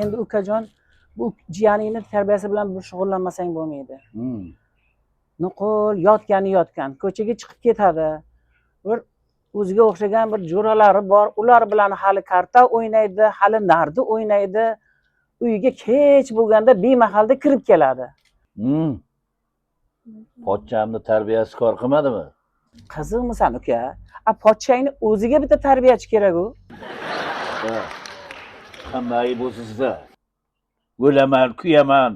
endi ukajon bu jiyaningni tarbiyasi bilan bir shug'ullanmasang bo'lmaydi. Nuqul yotgan ko'chaga chiqib ketadi. Bir o'ziga o'xshagan bir jo'ralari bor, ular bilan hali karta o'ynaydi, hali nardi o'ynaydi. Uyiga kech bo'lganda bemahalda kirib keladi. Pochchamni tarbiyasi kor qilmadimi? Qiziqmisan uka? Pochchangni o'ziga bitta tarbiyachi kerak-ku. Qanday bo'lsa sizda? O'laman, kuyaman.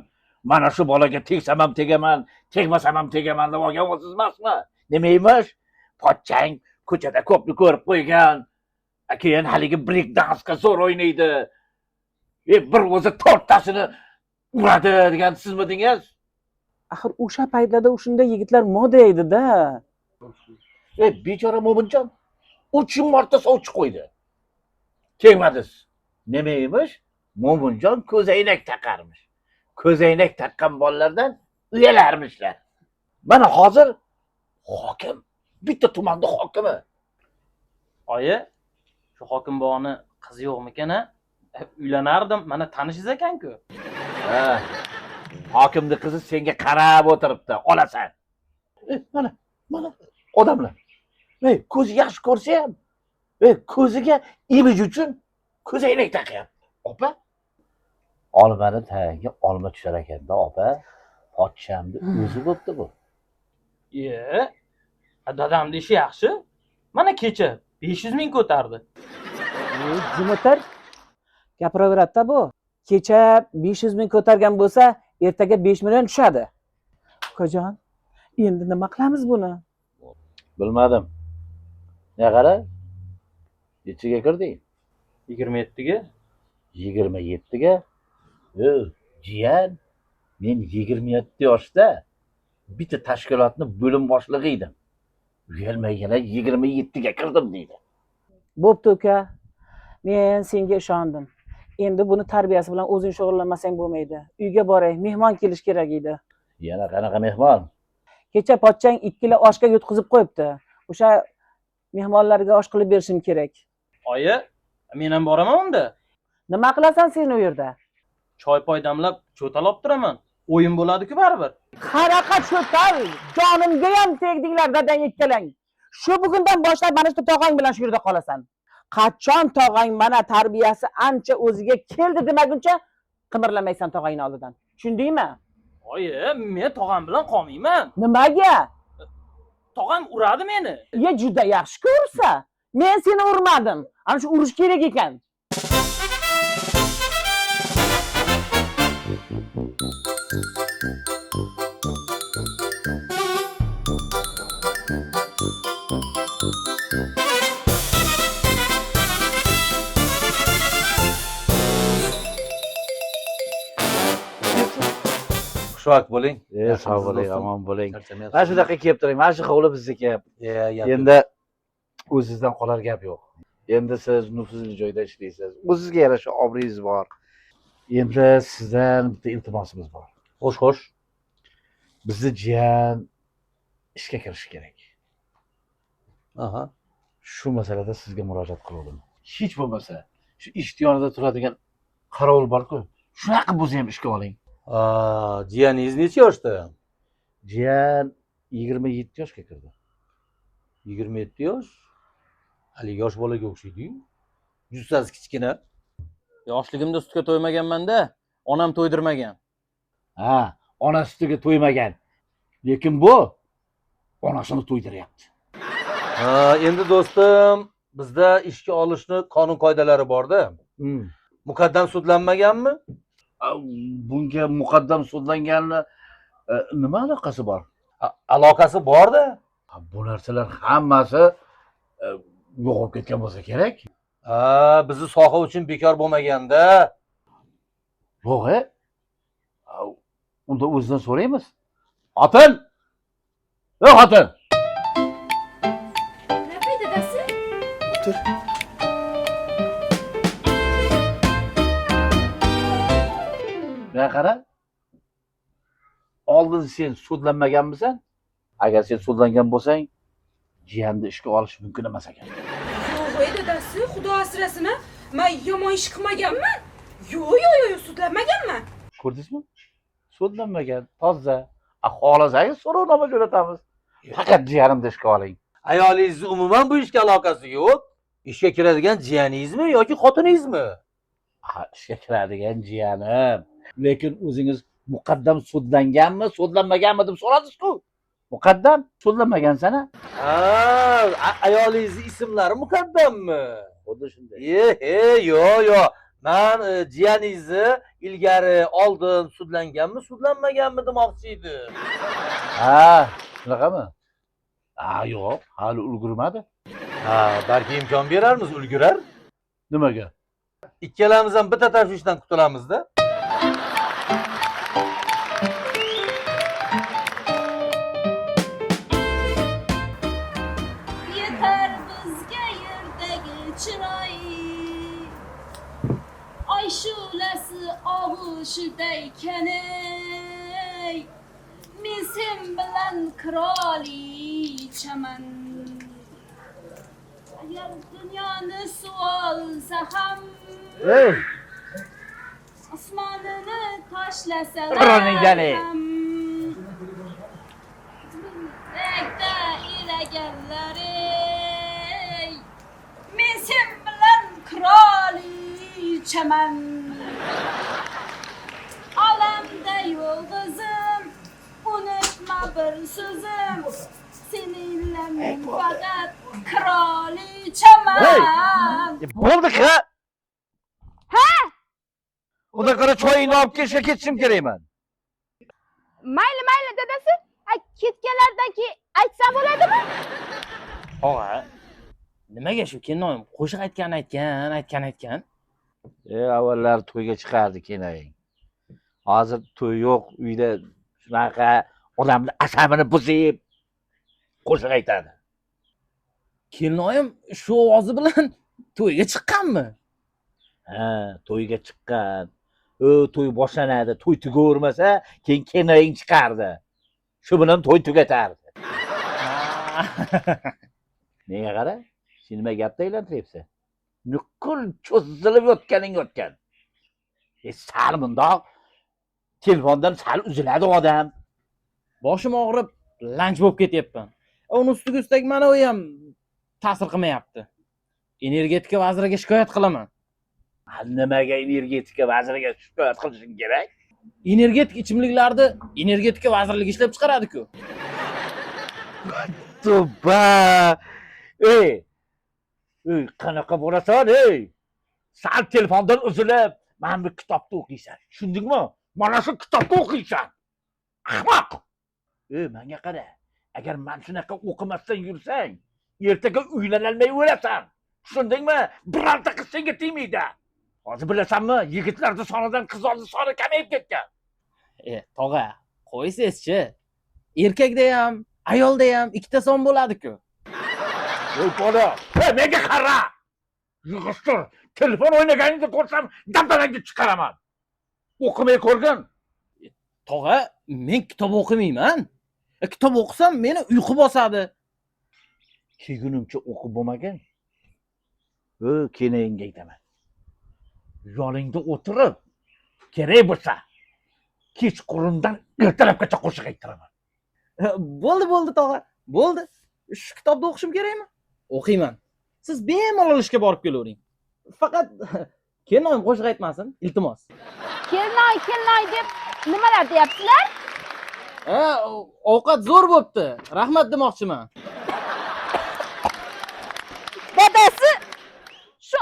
Mana shu bolaga tegsam ham tegaman, tegmasam ham tegaman deb olgan o'siz emasmi? Nima emish? Pochchang ko'chada ko'pni ko'rib qo'ygan. Keyin haligi break dansga zo'r o'ynaydi. Bir o'zi to'rttasini uradi degan sizmidingiz? Axir o'sha paytlarda shunday yigitlar moda edi-da. Bechora Mo'minjon 3 marta sovchi qo'ydi. Tegmadingiz. Nima emish? Mo'minjon ko'zoynak taqarmish. Ko'zoynak taqqan bolalardan uyalarmishlar. Mana hozir hokim, bitta tumanda hokimi. Oyi, shu hokim bog'ni qizi yo'qmikan-a? Uylanardim, mana tanishingiz ekan-ku. Hokimning qizi senga qarab o'tiribdi, olasan. Mana odamlar. Ko'zi yaxshi ko'rsa ham, ko'ziga imij uchun ko'zoynak taqyapti. Opa, olmani tagiga olma tushar ekanda, opa. Pochchamni o'zi bo'pti bu. Dadamning ishi yaxshi. Mana kecha 500 ming ko'tardi. Jim o'tir. Gapiraveradi-da bu. Kecha 500 ming ko'targan bo'lsa, ertaga 5 million tushadi. Ukajon, endi nima qilamiz buni? Bilmadim. Ne qara? Nechiga kirding? 27 ga. 27 ga? Jiyan, men 27 yoshda bitta tashkilotni bo'lim boshlig'i edim. Uyalmaygina 27 ga kirdim deydi. Bo'pti uka. Men senga ishondim. Endi buni tarbiyasi bilan o'zing shug'ullanmasang bo'lmaydi. Uyga boray, mehmon kelish kerak edi. Yana qanaqa mehmon? Kecha pochchang 2 kilo oshga yutqizib qo'yibdi. O'sha mehmonlarga osh qilib berishim kerak. Oyi, men ham boraman unda. Nima qilasan sen u yerda? Choy poy damlab, cho'talab turaman. O'yin bo'ladi-ku baribir. Qanaqa cho'tal? Jonimga ham tegdinglar dadang ikkalang. Shu bugundan boshlab mana shu tog'ang bilan shu yerda qolasan. Qachon tog'ang mana tarbiyasi ancha o'ziga keldi demaguncha qimirlamaysan tog'angning oldidan. Tushundingmi? Oyi, men tog'am bilan qolmayman. Nimaga? Tog'am uradi meni. Juda yaxshi ko'rsa. Men seni urmadim. Ana shu urish kerak ekan. Xushvaqt bo'ling. Sog' bo'ling, omon bo'ling. Mana shunaqa kelib turing. Mana shu hovli bizniki. Endi o'zingizdan qolar gap yo'q. Endi siz nufuzli joyda ishlaysiz. O'zingizga yarasha obro'yingiz bor. Endi sizdan bitta iltimosimiz bor. Xo'sh. Bizni jiyan ishga kirishi kerak. Shu masalada sizga murojaat qildim. Hech bo'lmasa shu ish yonida turadigan qarovul bor-ku. Shunaqa bo'lsa ham ishga oling. Jiyaningiz necha yoshda? Jiyan 27 yoshga kirdi. 27 yosh? Hali yosh bolaga o'xshaydi-yu. Jussasi kichkina. Yoshligimda sutga to'ymaganman-da, onam to'ydirmagan. Ona sutiga to'ymagan. Lekin bu onasini to'ydiryapti. Endi do'stim, bizda ishga olishni qonun qoidalari bor-da. Muqaddam sudlanmaganmi? Bunga muqaddam sudlanganni nima aloqasi bor? Aloqasi bor-da. Bu narsalar hammasi yo'qolib ketgan bo'lsa kerak. Bizni soha uchun bekor bo'lmaganda. Yo'q-e? Unda o'zidan so'raymiz. Xotin! Xotin! Nima dadasi? O'tir. Qara. Oldin sen sudlanmaganmisan? Agar sen sudlangan bo'lsang, jiyanni ishga olish mumkin emas ekan. Voy dadasi, xudo asrasin-a. Men yomon ish qilmaganman. Yo'q, sudlanmaganman. Ko'rdingizmi? Sudlanmagan, toza. Xohlasangiz so'rovnoma jo'natamiz. Faqat jiyanimni ishga oling. Ayolingizni umuman bu ishga aloqasi yo'q. Ishga kiradigan jiyaningizmi yoki xotiningizmi? Ishga kiradigan jiyanim. Lekin o'zingiz muqaddam sudlanganmi, sudlanmaganmi deb so'radingiz-ku. Muqaddam sudlanmagansan-a? Ayolingizni ismlari muqaddammi? Xuddi shunday. Yo'q. Men jiyaningizni ilgari oldin sudlanganmi, sudlanmaganmi demoqchi edim. Shunaqami? Yo'q, hali ulgurmadi. Balki imkon berarmiz, ulgurar. Nimaga? Ikkalamiz ham bitta tashvishdan qutulamizda. Yeter bizga yerdagi chiroy. Ay shulasi og'ushiday kanay. Men sen bilan qirolichaman. Agar dunyoni suvolsa ham osmonini tashlasalar Qirolingani. Ekda ilaganlari men sen bilan qirolichaman. Olamda yulduzim unutma bir so'zim seninle men faqat qirolichaman. Bo'ldi-ku. Unda qara choyingni olib kelishga ketishim kerakman. Mayli dadasi. Ketganlardan keyin aytsam bo'ladimi? Og'a, nimaga shu kelinoyim qo'shiq aytgan. Avvallar to'yga chiqardi kelinoying. Hozir to'y yo'q, uyda shunaqa odamni asabini buzib qo'shiq aytadi. Kelinoyim shu ovozi bilan to'yga chiqqanmi? To'yga chiqqan. To'y boshlanadi, to'y tugavermasa, keyin kelinoying chiqardi. Shu bilan to'y tugatardi. Nega qara? Sen nima gapda aylantiryapsan? Nuqul cho'zilib yotgan. Sal bundoq telefondan sal uziladi odam. Boshim og'rib, lanj bo'lib ketyapman. Uni ustiga ustak mana u ham ta'sir qilmayapti. Energetika vaziriga shikoyat qilaman. Nimaga energetika vaziriga shikoyat qilishing kerak? Energetik ichimliklarni energetika vazirligi ishlab chiqaradi-ku. Tuba! Qanaqa bo'lasan, Sal telefondan uzilib, mana bu kitobni o'qiysan. Tushundingmi? Mana shu kitobni o'qiysan. Ahmoq! Menga qara. Agar men shunaqa o'qimasdan yursang, ertaga uylana olmay o'lasan. Tushundingmi? Birorta qiz senga tegmaydi. Hozir bilasanmi, yigitlarning sonidan qizlarning soni kamayib ketgan. Tog'a, qo'ysiz-chi. Erkakda ham, ayolda ham ikkita son bo'ladi-ku. Bola, menga qara. Yig'ishtir. Telefon o'ynaganingni ko'rsam, dabdalangni chiqaraman. O'qimay ko'rgin. Tog'a, men kitob o'qimayman. Kitob o'qisam meni uyqu bosadi. Kelgunimcha o'qib bo'lmagan. Kelingga aytaman. Yoningda o'tirib, kerak bo'lsa, kechqurundan ertalabgacha qo'shiq aytiraman. Bo'ldi, tog'a. Bo'ldi. Shu kitobni o'qishim kerakmi? O'qiyman. Siz bemalol ishga borib kelavering. Faqat kelinoyim qo'shiq aytmasin, iltimos. Kelinoy deb nimalar deyapsizlar? Ovqat zo'r bo'libdi. Rahmat demoqchiman. Dadasi, shu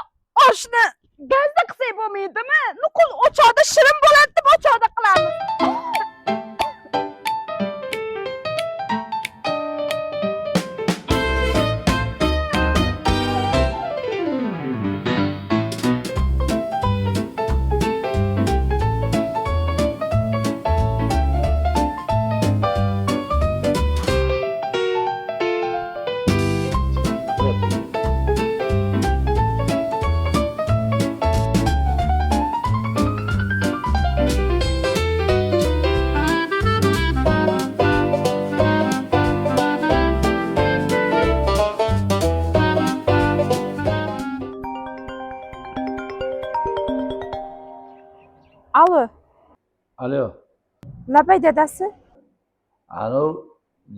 oshni gazda qilsak bo'lmaydimi? Nuqul o'choqda shirin bo'ladi deb o'choqda qilamiz. Alo. Labay dadasi. Anu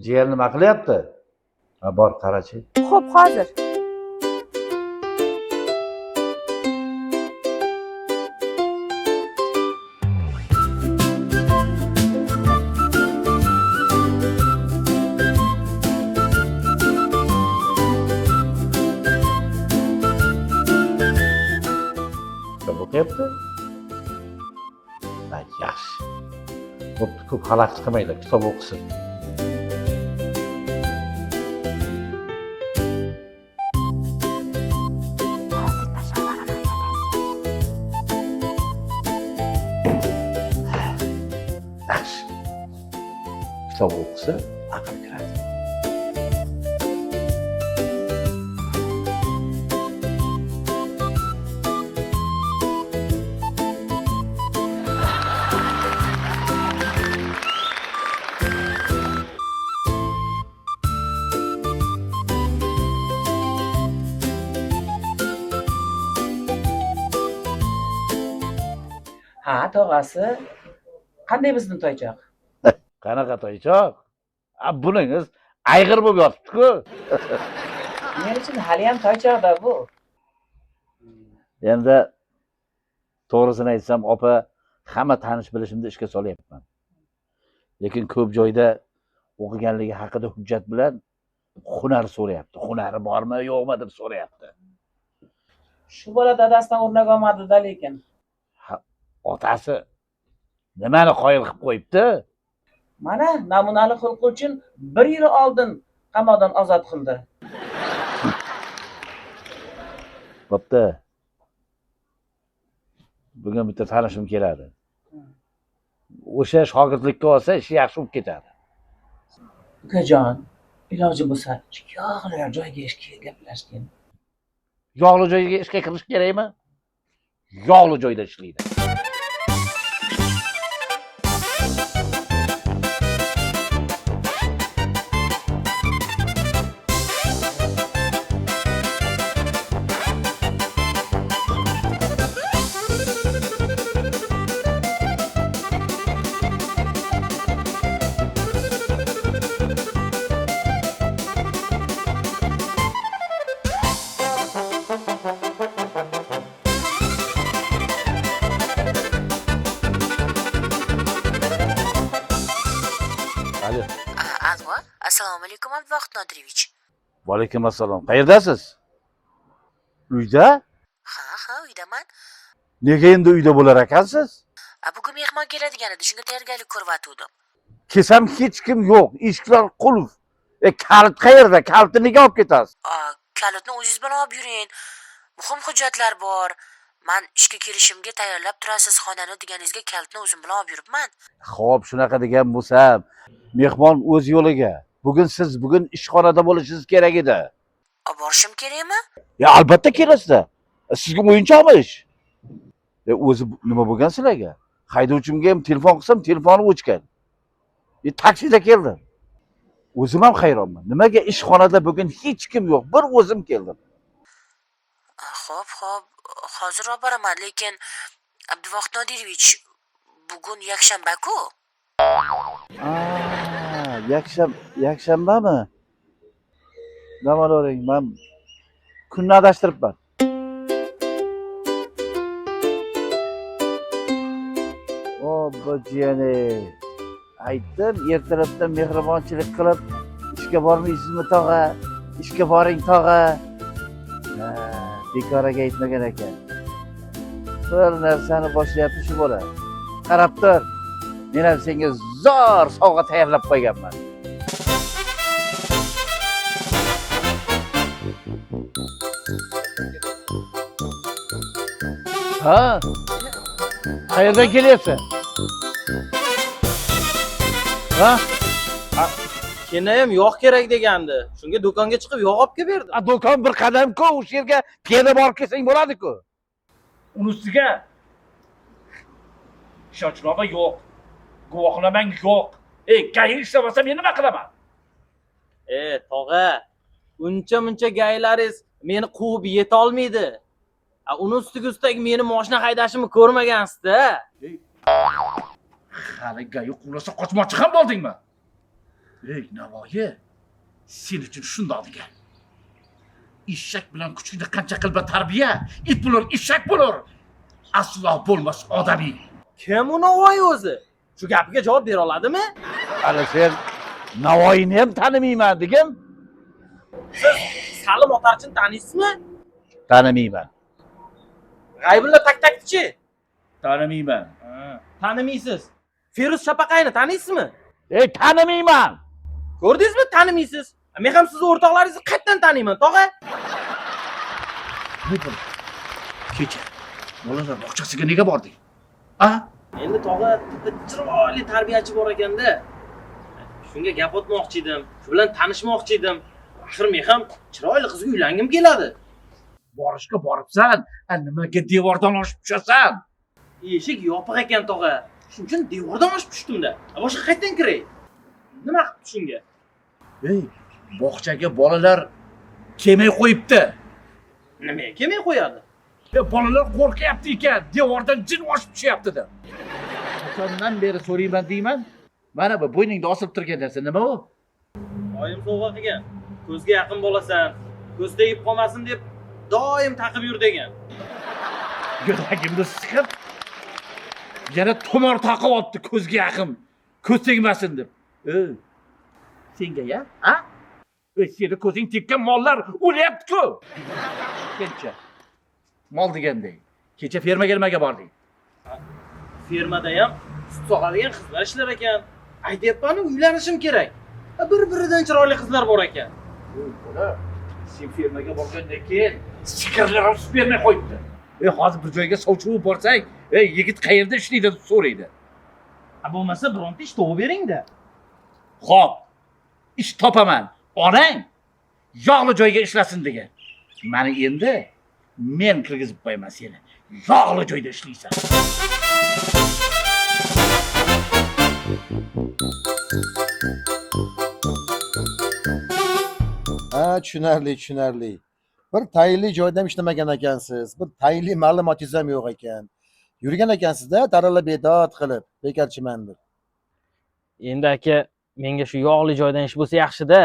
jiyan nima qilyapti? Ha, bor qarachi. Xo'p, hozir. Kitob o'qiyapti? Ha, yaxshi. Bo'pti, ko'p xalaqit qilmaydi, kitob o'qisin. Yaxshi. Kitob o'qisa, aql kiradi. Ha, tog'asi. Qanday bizning toychoq? Qanaqa toychoq? Buningiz ayg'ir bo'lib yotibdi-ku. Men uchun hali ham toychoqda bu. Endi to'g'risini aytsam, opa, hamma tanish bilishimni ishga solyapman. Lekin ko'p joyda o'qiganligi haqida hujjat bilan hunar so'rayapti. Hunari bormi, yo'qmi deb so'rayapti. Shu bola dadasidan o'rnak olmadi-da lekin. Otasi nimani qoyil qilib qo'yibdi? Mana namunali xulq uchun 1 yil oldin qamoqdan ozod qildi. Bo'pti. Bugun bitta tanishim keladi. O'sha shogirdlikka olsa, ishi yaxshi bo'lib ketadi. Ukajon, iloji bo'lsa, yog'lar joyiga ishga gaplashgin. Yog'li joyga ishga kirish kerakmi? Yog'li joyda ishlaydi. Alo. Allo, assalomu alaykum Abduvaqt Nodirovich. Va alaykum assalom. Qayerdasiz? Uyda? Ha, uydaman. Nega endi uyda bo'lar ekansiz? Bugun mehmon keladigan edi, shunga tayyorgarlik ko'ryotgandim. Kelsam hech kim yo'q, eshiklar qulf. Kalit qayerda? Kalitni nega olib ketasiz? Kalitni o'zingiz bilan olib yuring. Muhim hujjatlar bor. Men ishga kelishimga tayyorlab turasiz xonani deganingizga kalitni o'zim bilan olib yuribman. Xo'p, shunaqa degan bo'lsam, mehmon o'z yo'liga. Bugun ishxonada bo'lishingiz kerak edi. Olib borishim kerakmi? Ya albatta kelasizda. Sizga o'yinchoqmi ish? O'zi nima bo'lgan sizlarga? Haydovchimga ham telefon qilsam, telefoni o'chgan. Taksida keldim. O'zim ham hayronman. Nimaga ishxonada bugun hech kim yo'q? Bir o'zim keldim. Xo'p, hozir olib boraman, lekin Abduvaqt Nodirovich, bugun yakshanba-ku. Yakshanbami? Dam oling, men kunni adashtiribman. Bojiyane. Aytdim, ertalabdan mehribonchilik qilib, ishga bormaysizmi tog'a? Ishga boring tog'a. Bekoraga aytmagan ekan. Bir narsani boshlayapti shu bola. Qarab tur. Men ham senga zo'r sovg'a tayyorlab qo'yganman. Ha? Qayerdan kelyapsan? Ha? Kenayam yog' kerak degandi. Shunga do'konga chiqib yog' olib kelib berdim. Do'kon bir qadam-ku, o'sha yerga piyoda borib kelsang bo'ladi-ku. Uni ustiga ishonchnoma yo'q, guvohnomang yo'q. Gaying ishlamasam men nima qilaman? Tog'a, uncha-muncha gaylaringiz meni quvib yeta olmaydi. Uni ustiga meni mashina haydashimni ko'rmagansiz-da. Hali gayi quvlasa qochmoqchi ham bo'ldingmi? Ey, Navoiy, sen uchun shundoq degan. Eshak bilan kuchukni qancha qilib tarbiya, it bo'lur, eshak bo'lur. Aslo bo'lmas odamiy. Kim u Navoiy o'zi? Shu gapiga javob bera oladimi? Hali sen Navoiyni ham tanimayman degim. Salim Otarchini taniysizmi? Tanimayman. G'aybulla Tak-Takchi? Tanimayman. Tanimaysiz. Feruz Shapaqayni taniysizmi? Ey, tanimayman. Ko'rdingizmi, tanimaysiz. Men ham sizni o'rtoqlaringizni qayerdan taniyman, tog'a? Kecha bolalar bog'chasiga nega bording? A? Endi tog'a chiroyli tarbiyachi bor ekanda. Shunga gap o'tmoqchi edim. Shu bilan tanishmoqchi edim. Axir men ham chiroyli qizga uylangim keladi. Borishga boribsan, nimaga devordan oshib tushasan? Eshik yopiq ekan tog'a. Shuning uchun devordan oshib tushdim-da. Boshqa qayerdan kiray? Nima qilibdi shunga? Ey, bog'chaga bolalar kelmay qo'yibdi. Nimaga kelmay qo'yadi? Bolalar qo'rqyapti ekan, devordan jin oshib tushyapti-da. Qachondan beri so'rayman deyman. Mana bu bo'yningda osib turgan narsa nima u? Oyim sovg'a qilgan. Ko'zga yaqin bo'lasan, ko'z tegib qolmasin deb doim taqib yur degan. Yuragimni siqib, yana tomor taqib olibdi ko'zga yaqin. Ko'z tegmasin deb. Senga ya, ha? Seni ko'zing tekkan mollar o'lyapti-ku. Kecha. Mol deganday. Kecha fermaga nimaga bording? Fermada ham sut sog'adigan qizlar ishlar ekan. Aytyapman-ku, uylanishim kerak. Bir-biridan chiroyli qizlar bor ekan. Bola, sen fermaga borgandan keyin sigirlar ham sut bermay qo'yibdi. Hozir bir joyga sovchi borsang, yigit qayerda ishlaydi deb so'raydi. Bo'lmasa bironta ish topib bering-da. Xo'p, ish topaman. Onang yog'li joyga ishlasin degan. Mani endi men kirgizib qo'yaman seni. Yog'li joyda ishlaysan. Ha, tushunarli. Bir tayinli joyda ham ishlamagan ekansiz. Bir tayinli ma'lumotingiz ham yo'q ekan. Yurgan ekansizda darala bedod qilib, bekarchiman deb. Endi aka, menga shu yog'li joydan ish bo'lsa yaxshi-da.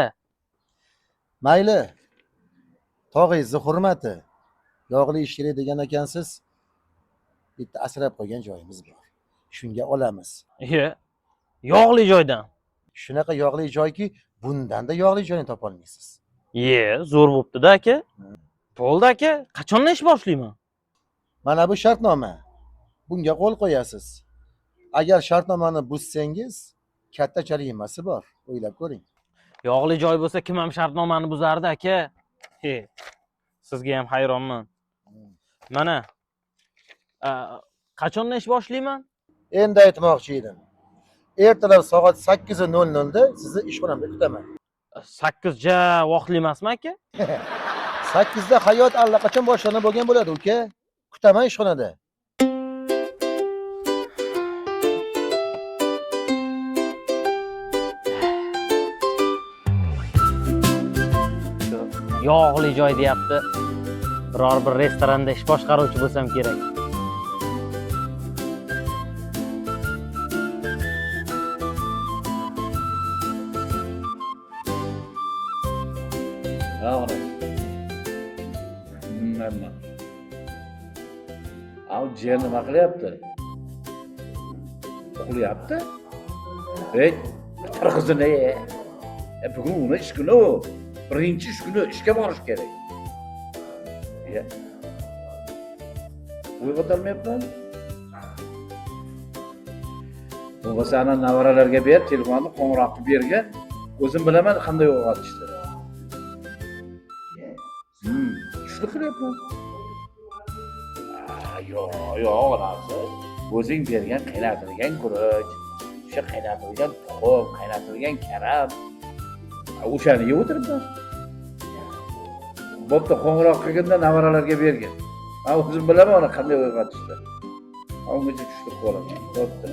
Mayli. Tog'ingizni hurmati. Yog'li ish kerak degan ekansiz. Bitta asrab qo'ygan joyimiz bor. Shunga olamiz. Yog'li joydan. Shunaqa yog'li joyki, bundan-da yog'li joyni topa olmaysiz. Zo'r bo'pti-da aka. Bo'ldi aka, qachondan ish boshlayman? Mana bu shartnoma. Bunga qo'l qo'yasiz. Agar shartnomani buzsangiz, katta jarimasi bor. O'ylab ko'ring. Yog'li joy bo'lsa kim ham shartnomani buzardi aka? Sizga ham hayronman. Mana qachondan ish boshlayman? Endi aytmoqchi edim. Ertalab soat 8:00 da sizni ishxonamda kutaman. 8 ja vaqtli emasmi aka? 8 da hayot allaqachon boshlanib bo'lgan bo'ladi, uka. Kutaman ishxonada. Yog'li joy deyapti. Biror bir restoranda ish boshqaruvchi bo'lsam kerak. Jiyan nima qilyapti? Uxlayapti? Qirg'izini. Bugun uni ish kuni, birinchi ish kuni ishga borish kerak. Uyg'otolmayapman. Bo'lmasa ana navaralarga ber, telefonni qo'ng'iroq qilib bergan. O'zim bilaman qanday uyg'otishni. Tushlik qilyapman. Yo'q, onasi. O'zing bergan qaynatilgan guruch, o'sha qaynatilgan tuxum, qaynatilgan karam. O'shani yeb o'tiribman. Bo'pti, qo'ng'iroq qilganda navaralarga bergan. O'zim bilaman uni qanday uyg'otishni. Ungacha tushlik qolaman. Bo'pti.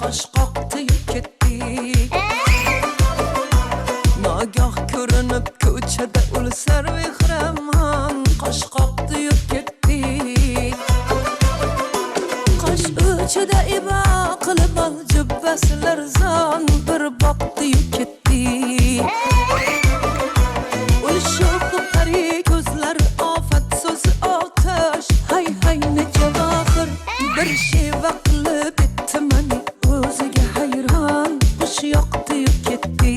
qosh qoqdi-yu ketdi. Nagah ko'rinib ko'chada ulsar mehramon, qosh qoqdi-yu ketdi. Qosh uchida ibo qilib ol jubbasilar zon, bir boqdi-yu ketdi. Ulshoq pari ko'zlar ofat so'zi otash, hay hay ne javohir bir sheva qilib etmani o'ziga hayron, qush yoqdi-yu ketdi.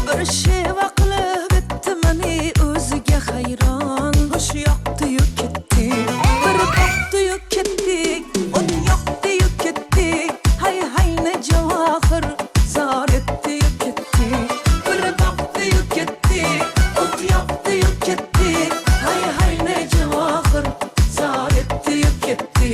Bir sheva qilib etmani o'ziga hayron, qush yoqdi-yu ketdi. Bir boqdi-yu ketdi, o't yoqdi-yu ketdi, hay hay ne javohir zor etdi-yu ketdi. Bir boqdi-yu ketdi, o't yoqdi-yu ketdi, hay hay ne javohir zor etdi-yu ketdi.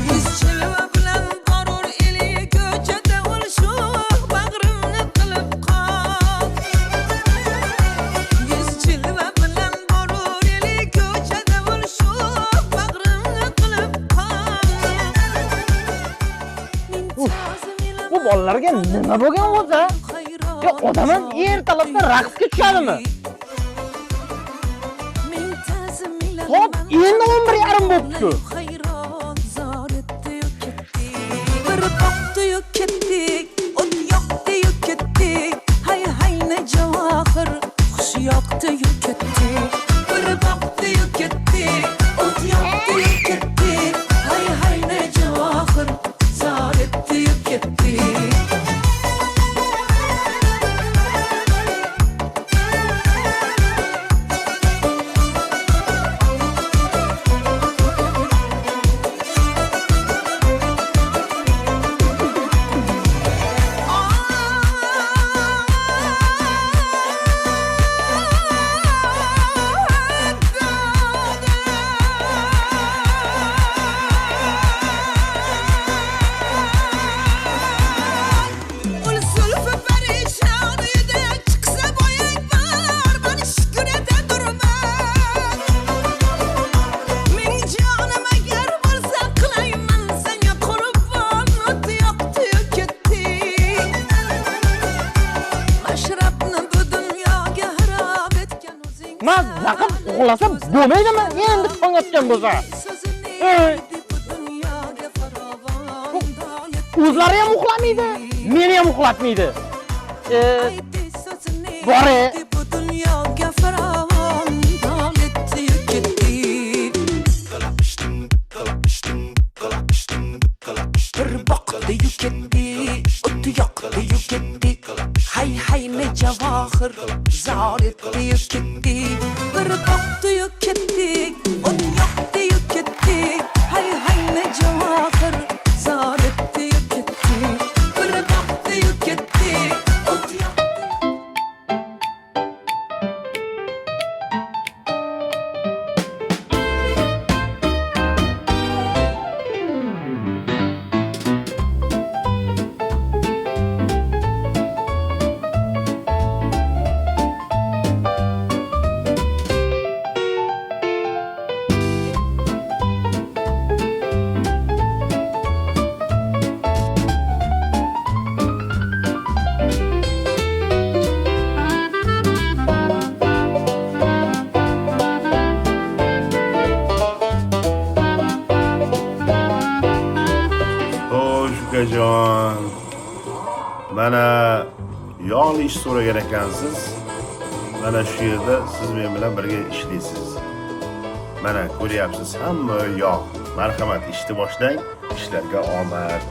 Yüz chilva bilan borur eli ko'chada ulshoq bag'rimni qilib qol. Yüz chilva bilan borur eli ko'chada ulshoq bag'rimni qilib qol. Bu bolalarga nima bo'lgan o'zi? Yo, odamlar ertalabda raqsga tushadimi? Hop, endi 11:30 bo'pti-ku. Hayron zor etdi-yu ketdi. Bir boqdi-yu ketdi, o't yoqdi-yu ketdi, hay hay ne javohir qush yoqdi-yu ketdi. Bir boqdi-yu ketdi, o't yoqdi-yu ketdi, hay hay ne javohir zor etdi-yu ketdi. Ulsulfu perişan uyuda çıksa boyun var, bana şükür ete durma. Min canım eğer varsa kılayman sana kurban, ot yoqdi-yu ketdi. Mashrabni bu dunyoga harob etgan o'zing. Men zaqib uxlasam bo'lmaydimi? Endi tong otgan bo'lsa. Ey, Bu dunyoga farovon o'zlari ham uxlamaydi, meni ham uxlatmaydi. Bore. Bu dunyoga farovon dol etdi-yu ketdi. Bir boqdi-yu ketdi, o't yoqdi-yu ketdi, hay hay ne javohir zor etdi-yu ketdi. Bir boqdi-yu ketdi, o't yoqdi-yu ketdi, hay hay ne javohir zor etdi-yu ketdi. Bir boqdi-yu ketdi, o't yoqdi. Ukajon, mana yog'li ish so'ragan ekansiz. Mana shu yerda siz men bilan birga ishlaysiz. Mana ko'ryapsiz, hamma yog'. Marhamat, ishni boshlang, ishlarga omad.